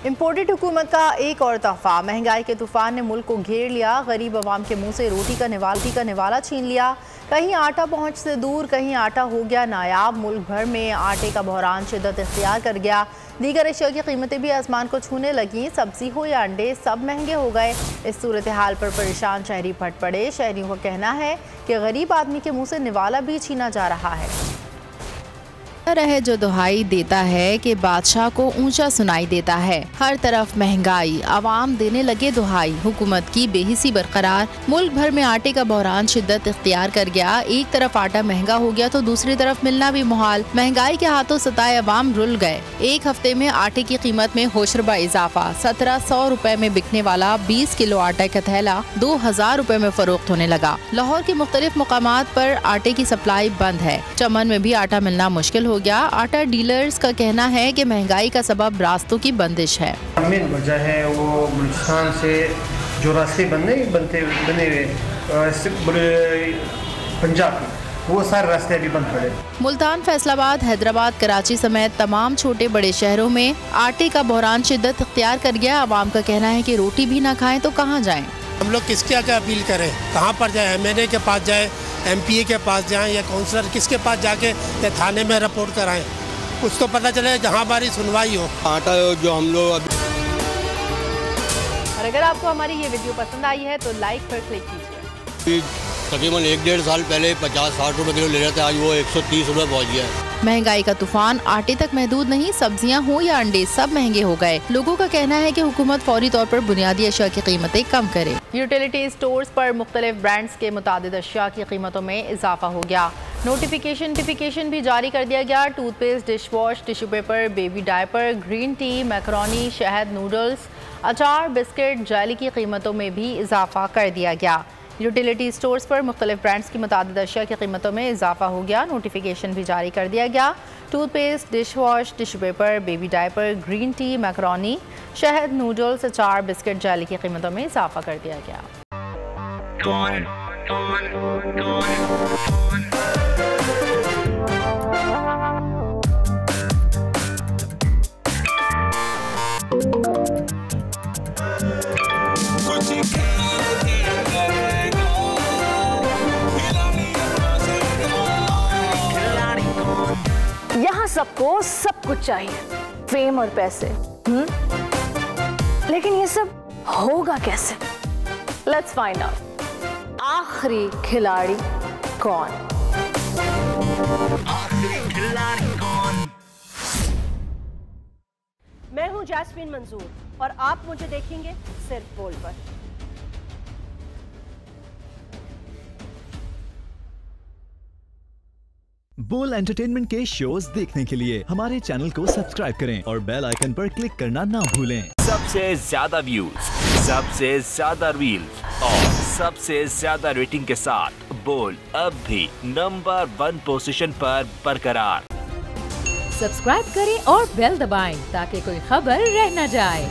Imported हुकूमत का एक और तोहफा। महंगाई के तूफान ने मुल्क को घेर लिया। गरीब आवाम के मुंह से रोटी का निवाला छीन लिया। कहीं आटा पहुंच से दूर, कहीं आटा हो गया नायाब। मुल्क भर में आटे का बहरान शिद्दत इख्तियार कर गया। दीगर अशिया की कीमतें भी आसमान को छूने लगी। सब्जी हो या अंडे, सब महंगे हो गए। इस सूरत हाल पर परेशान शहरी फट पड़े। शहरियों का कहना है कि गरीब आदमी के मुंह से निवाला भी छीना जा रहा है। रहे जो दुहाई देता है कि बादशाह को ऊंचा सुनाई देता है। हर तरफ महंगाई, आवाम देने लगे दुहाई। हुकूमत की बेहिसी बरकरार। मुल्क भर में आटे का बहरान शिद्दत इख्तियार कर गया। एक तरफ आटा महंगा हो गया तो दूसरी तरफ मिलना भी मुहाल। महंगाई के हाथों सताए अवाम रुल गए। एक हफ्ते में आटे की कीमत में होशरबा इजाफा। 1700 रुपए में बिकने वाला 20 किलो आटा का थैला 2000 रुपए में फरोख्त होने लगा। लाहौर के मुख्तलिफ मुकामात पर आटे की सप्लाई बंद है। चमन में भी आटा मिलना मुश्किल हो गया। आटा डीलर्स का कहना है कि महंगाई का सबब रास्तों की बंदिश है। मेन वजह है वो बलूचिस्तान से जो रास्ते बने हुए पंजाब वो सारे रास्ते अभी बंद पड़े। मुल्तान, फैसलाबाद, हैदराबाद, कराची समेत तमाम छोटे बड़े शहरों में आटे का बहरान शिद्दत इख्तियार कर गया। आवाम का कहना है कि रोटी भी ना खाएं तो कहाँ जाएं। हम लोग किसके आगे अपील करें, कहाँ पर जाए? MNA के पास जाए, MPA के पास जाएं या काउंसलर, किसके पास जाके या थाने में रिपोर्ट कराएं? कुछ तो पता चले जहाँ हमारी सुनवाई हो। आटा जो हम लोग अभी। और अगर आपको हमारी ये वीडियो पसंद आई है तो लाइक पर क्लिक कीजिए। तकरीबन 1-1.5 साल पहले 50-60 रुपए किलो ले रहे थे, आज वो 130 रुपए पहुँच गया है। महंगाई का तूफान आटे तक महदूद नहीं, सब्जियां हो या अंडे सब महंगे हो गए। लोगों का कहना है कि हुकूमत फौरी तौर पर बुनियादी अशिया की कीमतें कम करे। यूटिलिटी स्टोर्स पर मुख्तलिफ ब्रांड्स के मुतादिद अशिया की कीमतों में इजाफा हो गया। नोटिफिकेशन भी जारी कर दिया गया। Toothpaste, dish wash, tissue paper, baby diaper, green tea, macaroni, शहद, नूडल्स, अचार, बिस्किट, जेली की कीमतों में भी इजाफा कर दिया गया। यूटिलिटी स्टोर्स पर मुख्तलिफ ब्रांड्स की मुतादिद अशिया की कीमतों में इजाफा हो गया। नोटिफिकेशन भी जारी कर दिया गया। Toothpaste, dish wash, tissue paper, baby diaper, green tea, macaroni, शहद, नूडल्स, अचार, बिस्किट, जेली की कीमतों में इजाफा कर दिया गया। यहाँ सबको सब कुछ चाहिए, फेम और पैसे। लेकिन ये सब होगा कैसे? Let's find out. आखिरी खिलाड़ी कौन? मैं हूँ जैस्मीन मंजूर और आप मुझे देखेंगे सिर्फ बोल पर। बोल एंटरटेनमेंट के शोज देखने के लिए हमारे चैनल को सब्सक्राइब करें और बेल आइकन पर क्लिक करना ना भूलें। सबसे ज्यादा व्यूज, सबसे ज्यादा रील्स और सबसे ज्यादा रेटिंग के साथ बोल अब भी नंबर 1 पोजीशन पर बरकरार। सब्सक्राइब करें और बेल दबाएं ताकि कोई खबर रह न जाए।